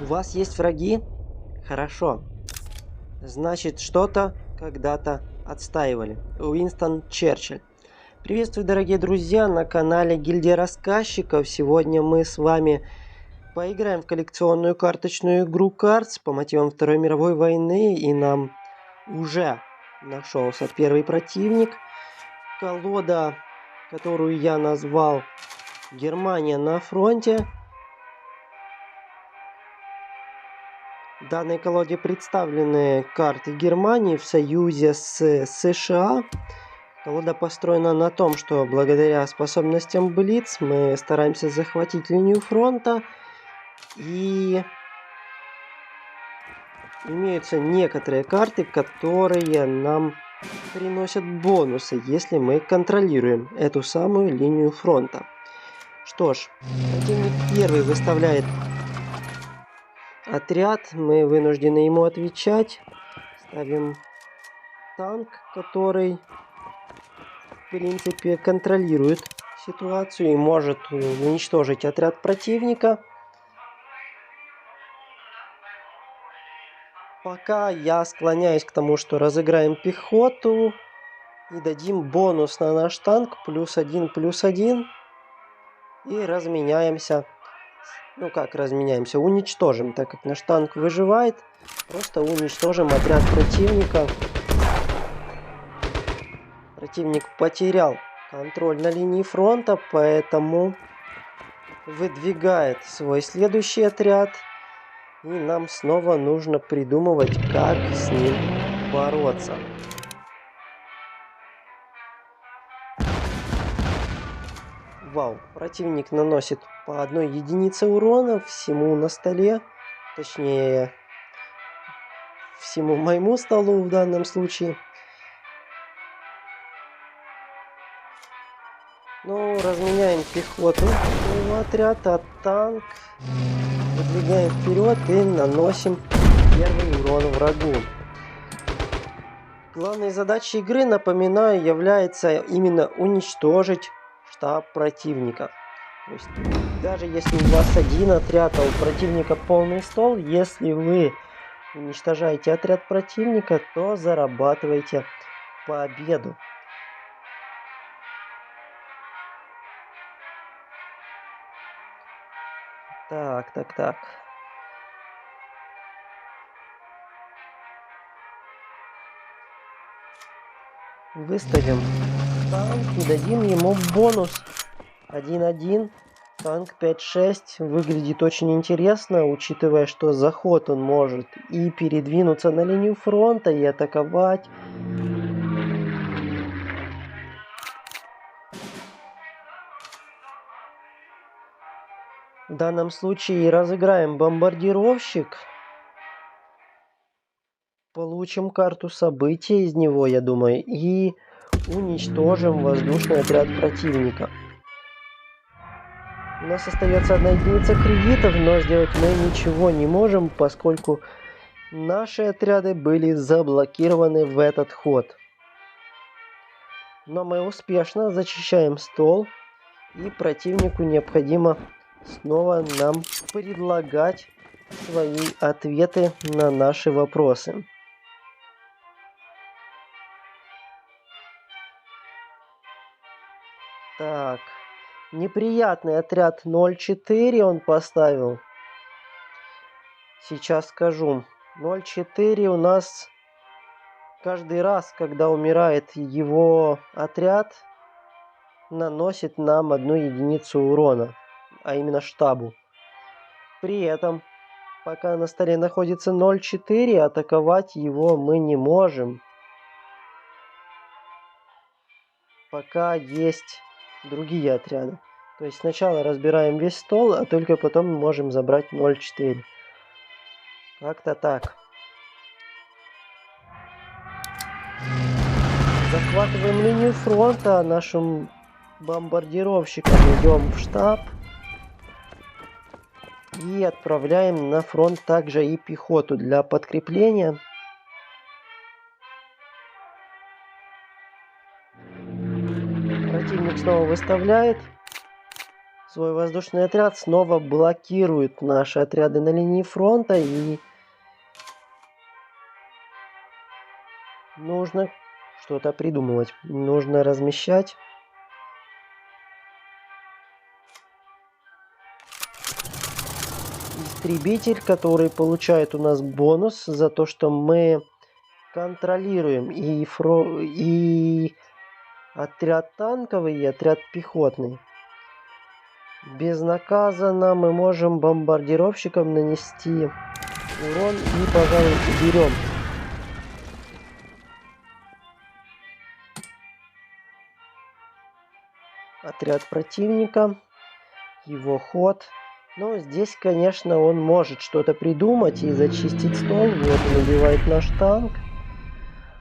У вас есть враги? Хорошо. Значит, что-то когда-то отстаивали. Уинстон Черчилль. Приветствую, дорогие друзья, на канале Гильдия Рассказчиков. Сегодня мы с вами поиграем в коллекционную карточную игру Cards по мотивам Второй мировой войны. И нам уже нашелся первый противник. Колода, которую я назвал «Германия на фронте». В данной колоде представлены карты Германии в союзе с США. Колода построена на том, что благодаря способностям Блиц мы стараемся захватить линию фронта. И имеются некоторые карты, которые нам приносят бонусы, если мы контролируем эту самую линию фронта. Что ж, противник первый выставляет отряд, мы вынуждены ему отвечать. Ставим танк, который, в принципе, контролирует ситуацию и может уничтожить отряд противника. Пока я склоняюсь к тому, что разыграем пехоту и дадим бонус на наш танк +1/+1 и разменяемся. Ну как разменяемся? Уничтожим, так как наш танк выживает. Просто уничтожим отряд противника. Противник потерял контроль на линии фронта, поэтому выдвигает свой следующий отряд. И нам снова нужно придумывать, как с ним бороться. Вау, противник наносит по 1 единице урона всему на столе. Точнее, всему моему столу в данном случае. Ну, разменяем пехоту своего отряда, танк. Выдвигаем вперед и наносим первый урон врагу. Главной задачей игры, напоминаю, является именно уничтожить штаб противника. То есть, даже если у вас один отряд, а у противника полный стол, если вы уничтожаете отряд противника, то зарабатываете победу. Так. Выставим танк и дадим ему бонус 1-1. Танк 5-6 выглядит очень интересно, учитывая, что за ход он может и передвинуться на линию фронта, и атаковать. В данном случае разыграем бомбардировщик. Получим карту событий из него, я думаю, и уничтожим воздушный отряд противника. У нас остается 1 единица кредитов, но сделать мы ничего не можем, поскольку наши отряды были заблокированы в этот ход. Но мы успешно зачищаем стол, и противнику необходимо снова нам предлагать свои ответы на наши вопросы. Так, неприятный отряд 0-4 он поставил. Сейчас скажу. 0-4 у нас каждый раз, когда умирает его отряд, наносит нам 1 единицу урона, а именно штабу. При этом, пока на столе находится 0-4, атаковать его мы не можем. Пока есть другие отряды. То есть сначала разбираем весь стол, а только потом можем забрать 0-4. Как-то так. Захватываем линию фронта, нашим бомбардировщиком идем в штаб. И отправляем на фронт также и пехоту для подкрепления. Противник снова выставляет свой воздушный отряд, снова блокирует наши отряды на линии фронта, и нужно что-то придумывать. Нужно размещать истребитель, который получает у нас бонус за то, что мы контролируем и отряд танковый, и отряд пехотный. Безнаказанно мы можем бомбардировщикам нанести урон и, пожалуй, уберем. Отряд противника, его ход. Но здесь, конечно, он может что-то придумать и зачистить стол. Вот он убивает наш танк.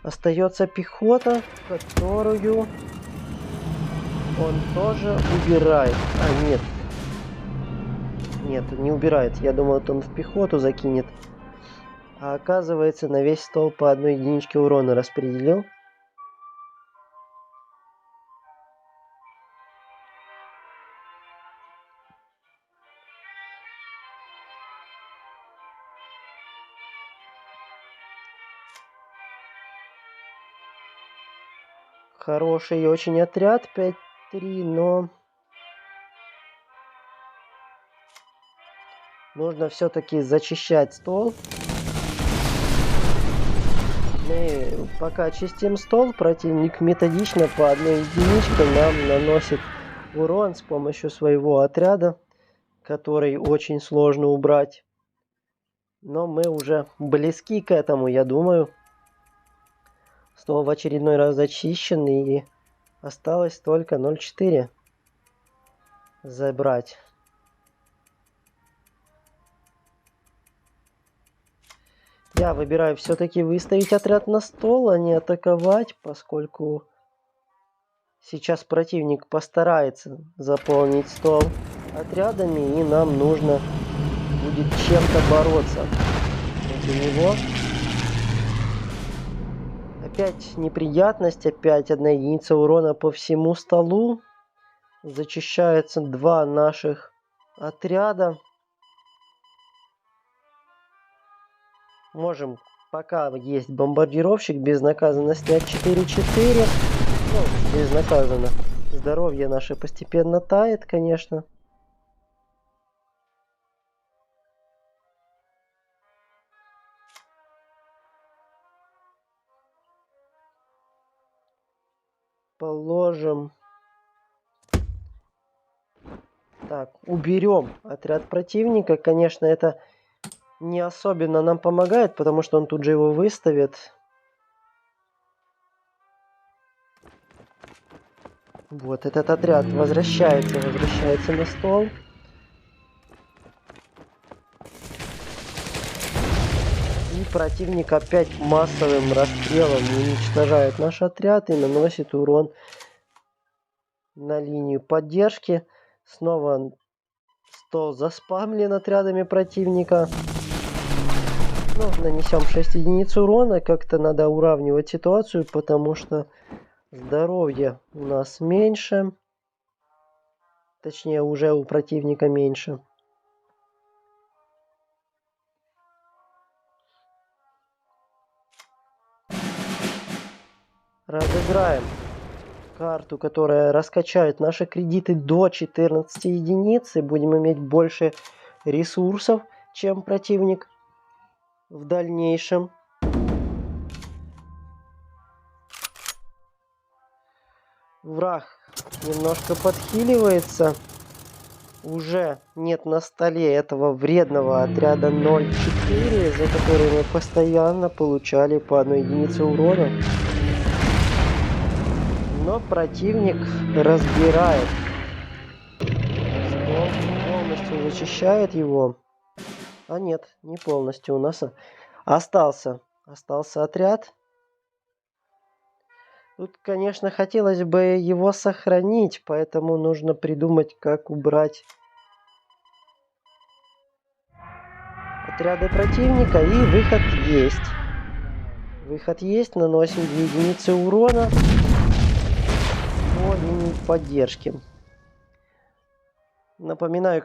Остается пехота, которую он тоже убирает. А, нет. Нет, не убирает. Я думал, он в пехоту закинет. А оказывается, на весь стол по одной единичке урона распределил. Хороший очень отряд, 5-3, но нужно все-таки зачищать стол. Мы пока чистим стол, противник методично по одной единичке нам наносит урон с помощью своего отряда, который очень сложно убрать. Но мы уже близки к этому, я думаю. Стол в очередной раз зачищен, и осталось только 0,4 забрать. Я выбираю все-таки выставить отряд на стол, а не атаковать, поскольку сейчас противник постарается заполнить стол отрядами, и нам нужно будет чем-то бороться против него. Опять неприятность, опять 1 единица урона по всему столу. Зачищаются 2 наших отряда. Можем, пока есть бомбардировщик, безнаказанно снять 4-4. Ну, безнаказанно. Здоровье наше постепенно тает, конечно. Положим. Так, уберем отряд противника. Конечно, это не особенно нам помогает, потому что он тут же его выставит. Вот этот отряд возвращается на стол. И противник опять массовым расстрелом уничтожает наш отряд и наносит урон на линию поддержки. Снова стол заспамлен отрядами противника. Ну, нанесем 6 единиц урона. Как-то надо уравнивать ситуацию, потому что здоровье у нас меньше. Точнее, уже у противника меньше. Разыграем карту, которая раскачает наши кредиты до 14 единиц. И будем иметь больше ресурсов, чем противник в дальнейшем. Враг немножко подхиливается. Уже нет на столе этого вредного отряда 0,4, за который мы постоянно получали по 1 единице урона. Но противник разбирает. Стол полностью зачищает его. А нет, не полностью. У нас остался отряд. Тут, конечно, хотелось бы его сохранить, поэтому нужно придумать, как убрать отряды противника. И выход есть. Выход есть. Наносим 2 единицы урона по линии поддержки. Напоминаю,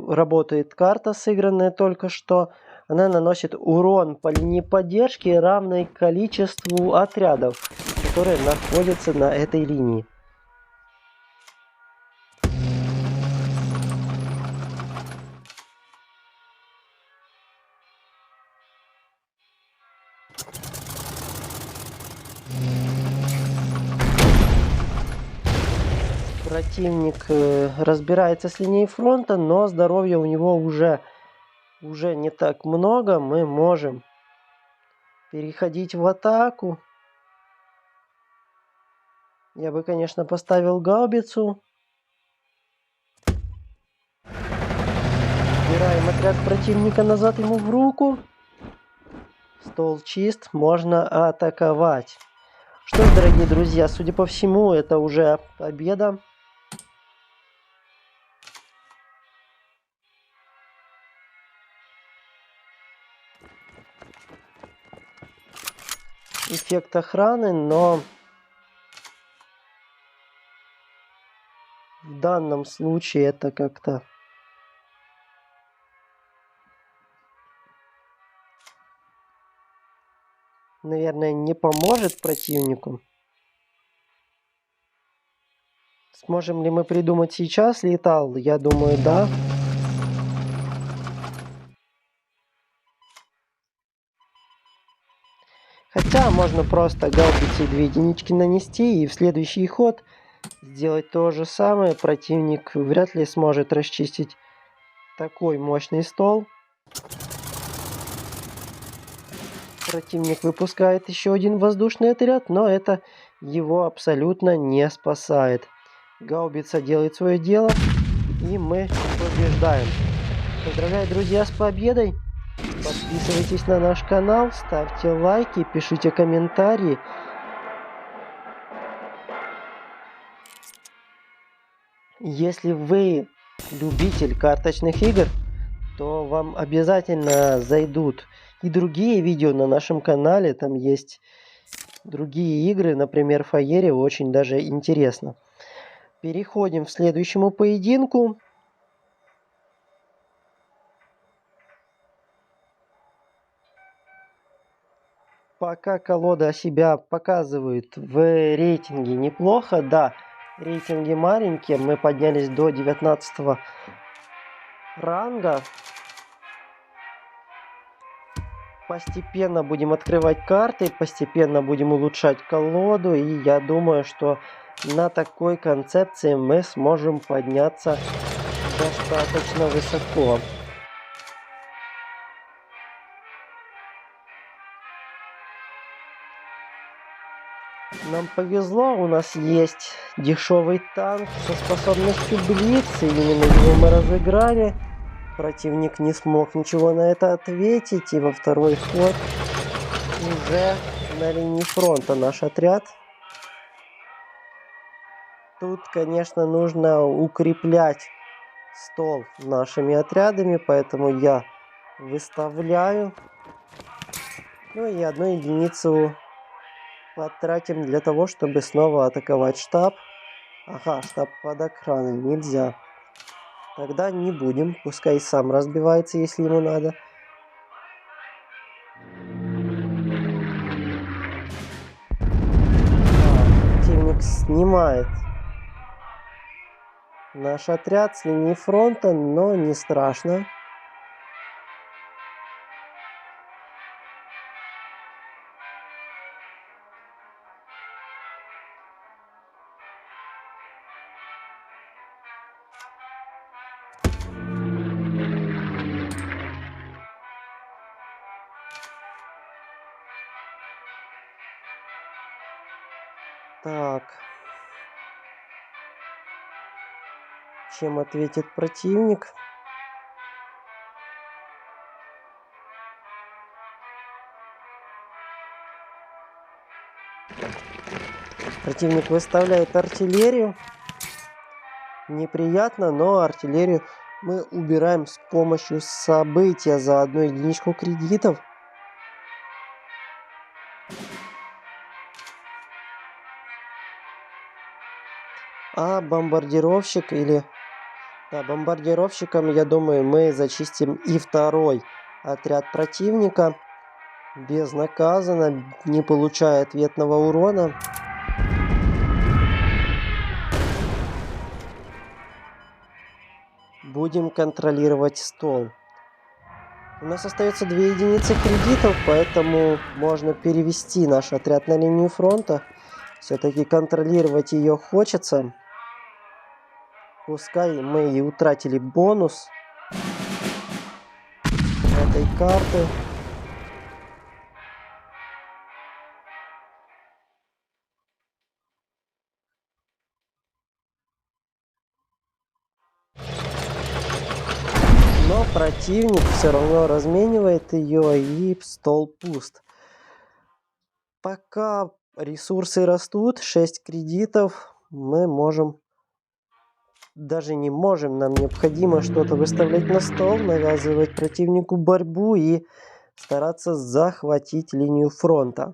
работает карта, сыгранная только что. Она наносит урон по линии поддержки, равный количеству отрядов, которые находятся на этой линии. Противник разбирается с линией фронта, но здоровья у него уже не так много. Мы можем переходить в атаку. Я бы, конечно, поставил гаубицу. Убираем отряд противника назад ему в руку. Стол чист, можно атаковать. Что ж, дорогие друзья, судя по всему, это уже победа. Эффект охраны, но в данном случае это как-то... наверное, не поможет противнику. Сможем ли мы придумать сейчас летал? Я думаю, да. Хотя можно просто гаубицей 2 единички нанести и в следующий ход сделать то же самое. Противник вряд ли сможет расчистить такой мощный стол. Противник выпускает еще один воздушный отряд, но это его абсолютно не спасает. Гаубица делает свое дело, и мы побеждаем. Поздравляю, друзья, с победой! Подписывайтесь на наш канал, ставьте лайки, пишите комментарии. Если вы любитель карточных игр, то вам обязательно зайдут и другие видео на нашем канале. Там есть другие игры, например, Фаере, очень даже интересно. Переходим к следующему поединку. Пока колода себя показывает в рейтинге неплохо, да, рейтинги маленькие, мы поднялись до 19 ранга. Постепенно будем открывать карты, постепенно будем улучшать колоду, и я думаю, что на такой концепции мы сможем подняться достаточно высоко. Нам повезло, у нас есть дешевый танк со способностью Блиц, и именно его мы разыграли. Противник не смог ничего на это ответить, и во второй ход уже на линии фронта наш отряд. Тут, конечно, нужно укреплять стол нашими отрядами, поэтому я выставляю. Ну и 1 единицу потратим для того, чтобы снова атаковать штаб. Ага, штаб под охраной нельзя. Тогда не будем, пускай сам разбивается, если ему надо. Противник снимает наш отряд с линии фронта, но не страшно. Так. Чем ответит противник? Противник выставляет артиллерию. Неприятно, но артиллерию мы убираем с помощью события за 1 единичку кредитов. А бомбардировщик или Да, бомбардировщиком, я думаю, мы зачистим и второй отряд противника безнаказанно, не получая ответного урона. Будем контролировать стол. У нас остается 2 единицы кредитов, поэтому можно перевести наш отряд на линию фронта. Все-таки контролировать ее хочется. Пускай мы и утратили бонус этой карты. Но противник все равно разменивает ее, и стол пуст. Пока ресурсы растут, 6 кредитов, мы можем... Даже не можем, нам необходимо что-то выставлять на стол, навязывать противнику борьбу и стараться захватить линию фронта.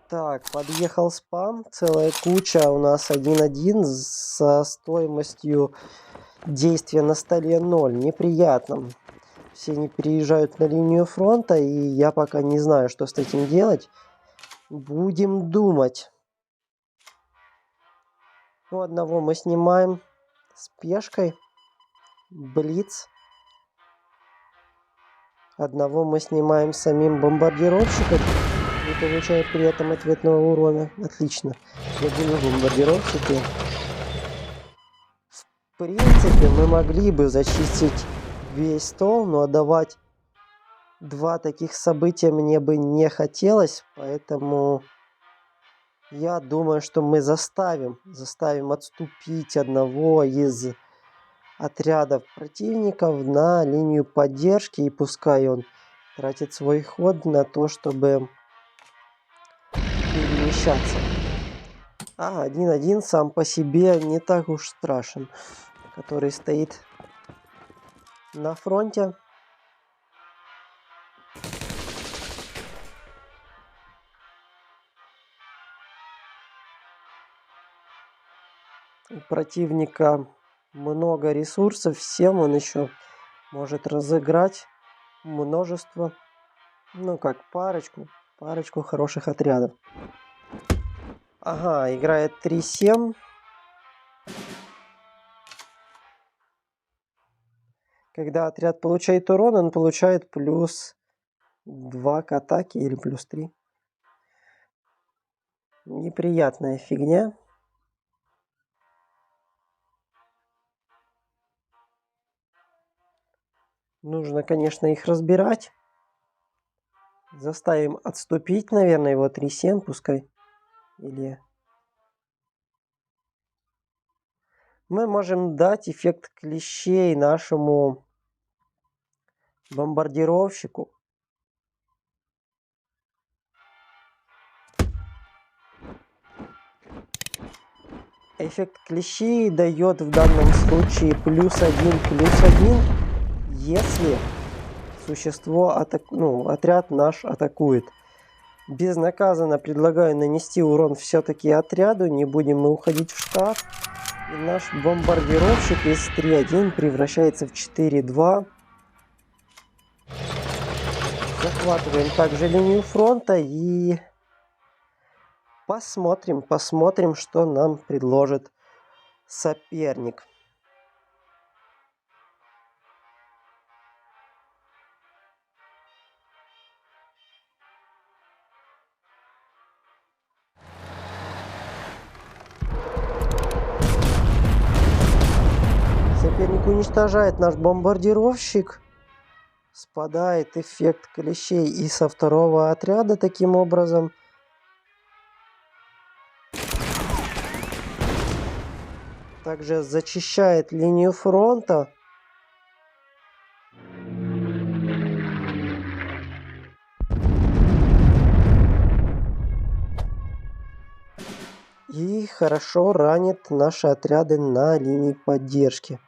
Так, подъехал спам, целая куча, у нас 1-1 со стоимостью действия на столе 0. Неприятно. Все не переезжают на линию фронта, и я пока не знаю, что с этим делать. Будем думать. Ну, одного мы снимаем с пешкой. Блиц. Одного мы снимаем самим бомбардировщиком, не получая при этом ответного урона. Отлично. Я буду бомбардировщики. В принципе, мы могли бы зачистить весь стол, но отдавать 2 таких события мне бы не хотелось, поэтому я думаю, что мы заставим отступить одного из отрядов противников на линию поддержки, и пускай он тратит свой ход на то, чтобы перемещаться. А 1-1 сам по себе не так уж страшен, который стоит на фронте. У противника много ресурсов, всем он еще может разыграть множество, ну как парочку хороших отрядов. Ага, играет 3-7. Когда отряд получает урон, он получает плюс 2 к атаке или плюс 3. Неприятная фигня. Нужно, конечно, их разбирать. Заставим отступить, наверное, его 3-7 пускай. Или... Мы можем дать эффект клещей нашему бомбардировщику. Эффект клещей дает в данном случае +1/+1, если существо отряд наш атакует. Безнаказанно предлагаю нанести урон все-таки отряду, не будем мы уходить в штаб. И наш бомбардировщик из 3-1 превращается в 4-2. Захватываем также линию фронта и посмотрим, что нам предложит соперник. Соперник уничтожает наш бомбардировщик. Спадает эффект клещей и со второго отряда таким образом. Также зачищает линию фронта. И хорошо ранит наши отряды на линии поддержки.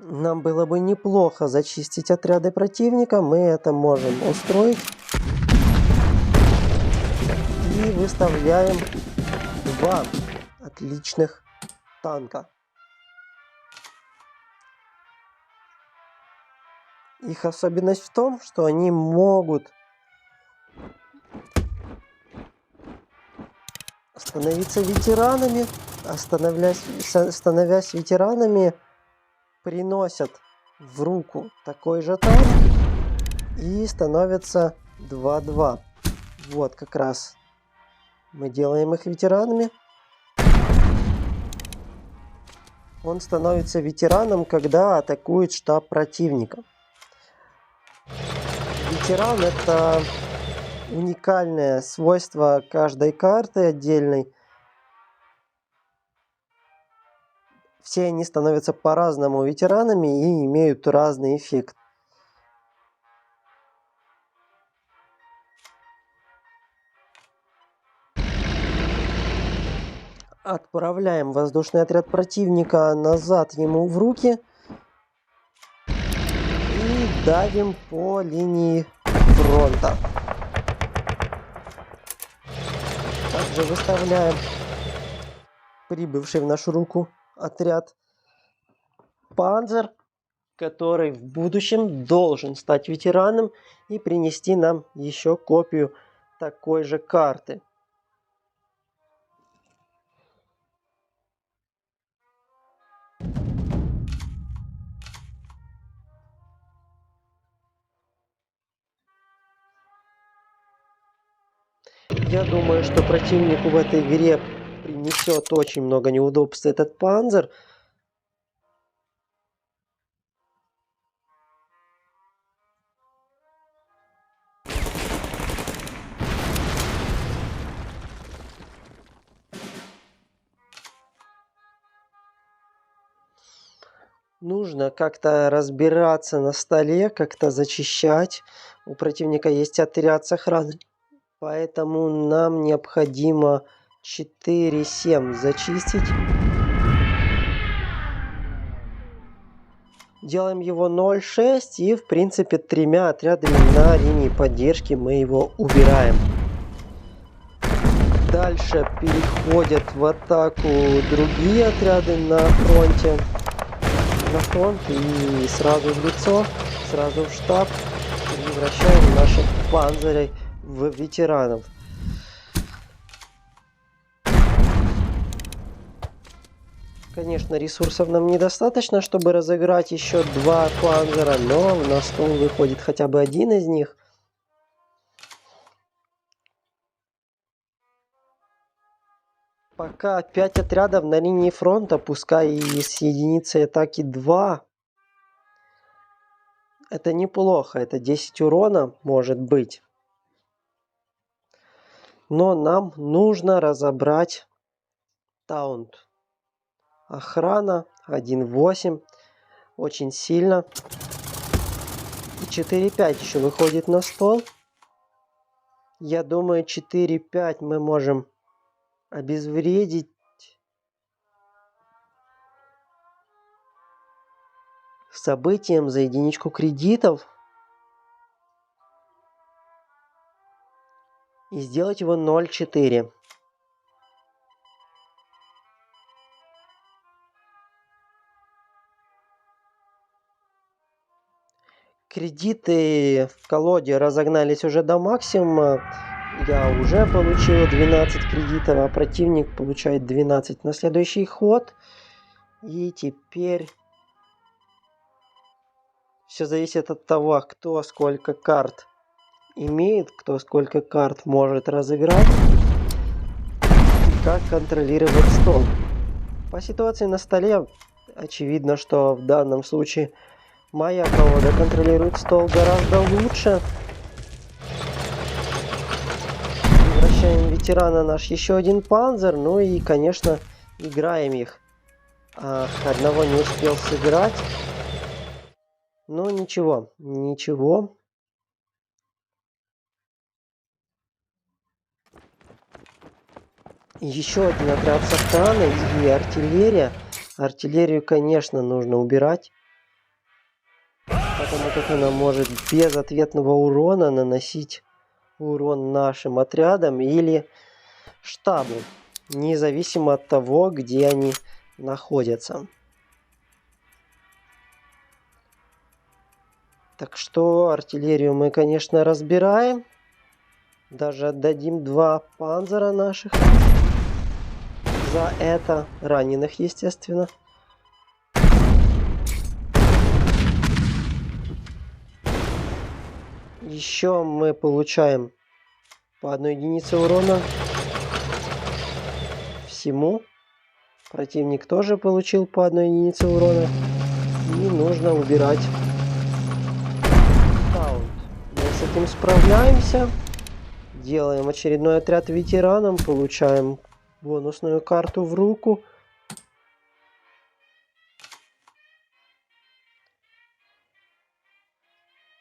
Нам было бы неплохо зачистить отряды противника. Мы это можем устроить. И выставляем 2 отличных танка. Их особенность в том, что они могут становиться ветеранами, становясь ветеранами, приносят в руку такой же танк и становятся 2-2. Вот как раз мы делаем их ветеранами. Он становится ветераном, когда атакует штаб противника. Ветеран — это уникальное свойство каждой карты отдельной. Все они становятся по-разному ветеранами и имеют разный эффект. Отправляем воздушный отряд противника назад ему в руки и давим по линии фронта. Также выставляем прибывший в нашу руку отряд Панзер, который в будущем должен стать ветераном и принести нам еще копию такой же карты. Я думаю, что противнику в этой игре принесет очень много неудобств этот Панзер. Нужно как-то разбираться на столе, как-то зачищать. У противника есть отряд с охраной, поэтому нам необходимо 4-7 зачистить. Делаем его 0-6 и в принципе 3 отрядами на линии поддержки мы его убираем. Дальше переходят в атаку другие отряды на фронте. На фронт и сразу в лицо, сразу в штаб превращаем наших панцирей в ветеранов. Конечно, ресурсов нам недостаточно, чтобы разыграть еще 2 панцера, но на стол выходит хотя бы один из них. Пока 5 отрядов на линии фронта, пускай и с единицей атаки 2. Это неплохо, это 10 урона может быть. Но нам нужно разобрать таунт. Охрана 1-8. Очень сильно. И 4-5 еще выходит на стол. Я думаю, 4-5 мы можем обезвредить. Событием за единичку кредитов. И сделать его 0-4. Кредиты в колоде разогнались уже до максимума. Я уже получил 12 кредитов, а противник получает 12 на следующий ход. И теперь все зависит от того, кто сколько карт имеет, кто сколько карт может разыграть и как контролировать стол. По ситуации на столе очевидно, что в данном случае моя колода контролирует стол гораздо лучше. Превращаем ветерана наш еще один панцер. Ну и, конечно, играем их. Одного не успел сыграть. Но ничего, ничего. Еще один отряд с охраной и артиллерия. Артиллерию, конечно, нужно убирать. потому как она может без ответного урона наносить урон нашим отрядам или штабу, независимо от того, где они находятся. Так что артиллерию мы, конечно, разбираем. Даже отдадим 2 панзера наших. За это раненых, естественно. Еще мы получаем по 1 единице урона всему. Противник тоже получил по 1 единице урона. И нужно убирать таунт. Мы с этим справляемся. Делаем очередной отряд ветеранам. Получаем бонусную карту в руку.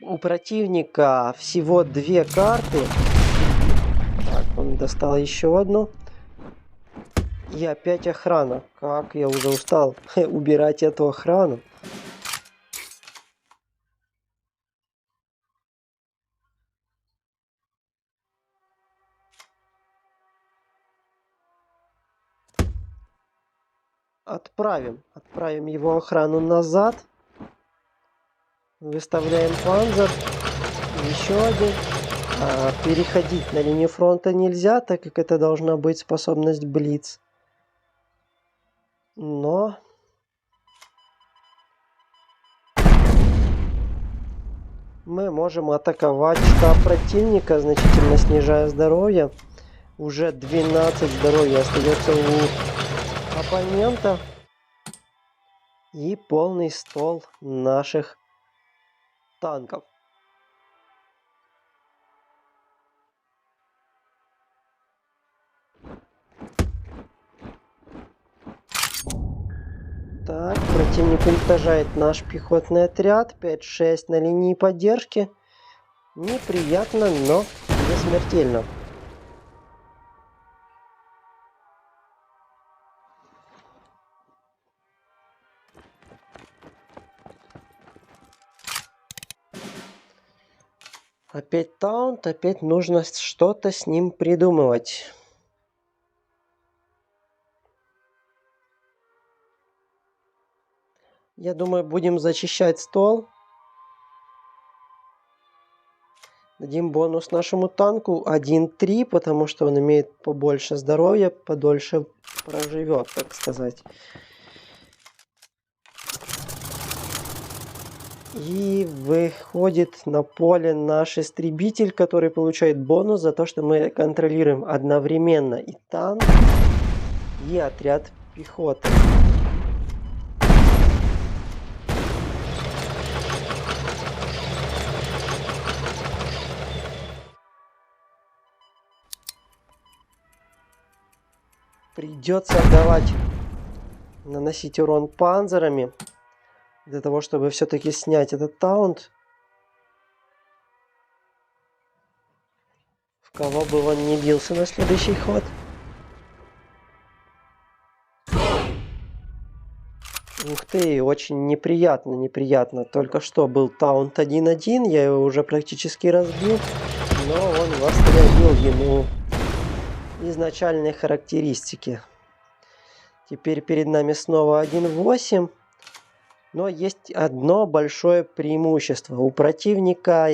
У противника всего 2 карты. Так, он достал еще одну. И опять охрана. Как я уже устал убирать эту охрану. Отправим его охрану назад. Выставляем панзер. Еще один. Переходить на линию фронта нельзя, так как это должна быть способность Блиц. Но мы можем атаковать штаб противника, значительно снижая здоровье. Уже 12 здоровья остается у оппонента. И полный стол наших танков. Так, противник уничтожает наш пехотный отряд. 5-6 на линии поддержки. Неприятно, но не смертельно. Опять таунт, опять нужно что-то с ним придумывать. Я думаю, будем зачищать стол. Дадим бонус нашему танку 1-3, потому что он имеет побольше здоровья, подольше проживет, так сказать. И выходит на поле наш истребитель, который получает бонус за то, что мы контролируем одновременно и танк, и отряд пехоты. Придется наносить урон панзерами, для того, чтобы все-таки снять этот таунт. В кого бы он не бился на следующий ход. Ух ты, очень неприятно. Только что был таунт 1-1, я его уже практически разбил, но он восстановил ему изначальные характеристики. Теперь перед нами снова 1-8. Но есть одно большое преимущество. У противника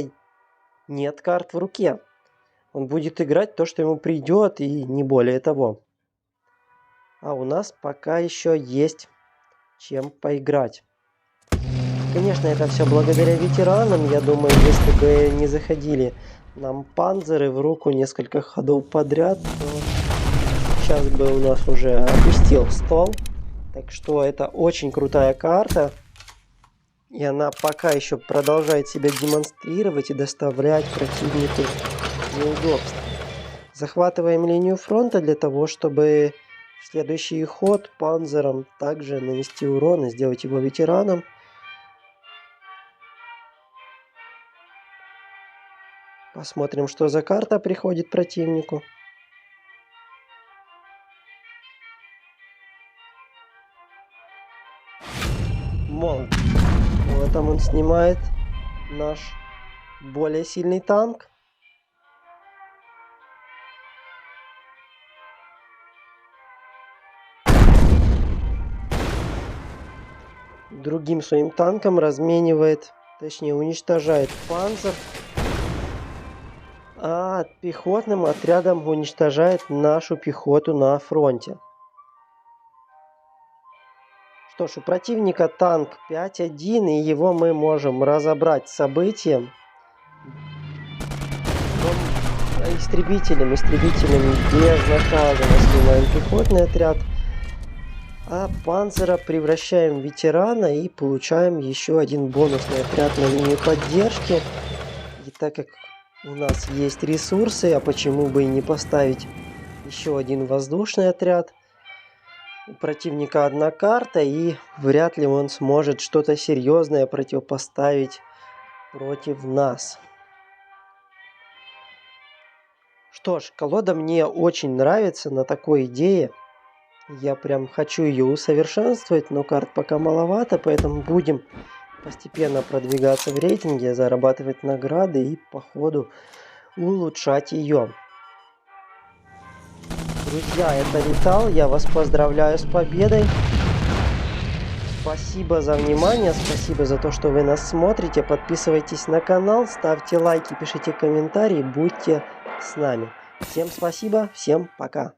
нет карт в руке. Он будет играть то, что ему придет, и не более того. А у нас пока еще есть чем поиграть. Конечно, это все благодаря ветеранам. Я думаю, если бы не заходили нам панзеры в руку несколько ходов подряд, то сейчас бы у нас уже опустил стол. Так что это очень крутая карта. И она пока еще продолжает себя демонстрировать и доставлять противнику неудобства. Захватываем линию фронта для того, чтобы в следующий ход панзером также нанести урон и сделать его ветераном. Посмотрим, что за карта приходит противнику. Молот. Вот там он снимает наш более сильный танк. Другим своим танком разменивает, точнее уничтожает панцир. А пехотным отрядом уничтожает нашу пехоту на фронте. Что ж, у противника танк 5-1, и его мы можем разобрать событием. Истребителем безнаказанно снимаем пехотный отряд. А панцира превращаем в ветерана и получаем еще один бонусный отряд на линию поддержки. И так как у нас есть ресурсы, а почему бы и не поставить еще один воздушный отряд. У противника одна карта, и вряд ли он сможет что-то серьезное противопоставить против нас. Что ж, колода мне очень нравится на такой идее. Я прям хочу ее усовершенствовать, но карт пока маловато, поэтому будем постепенно продвигаться в рейтинге, зарабатывать награды и по ходу улучшать ее. Друзья, это Летал, я вас поздравляю с победой. Спасибо за внимание, спасибо за то, что вы нас смотрите. Подписывайтесь на канал, ставьте лайки, пишите комментарии, будьте с нами. Всем спасибо, всем пока.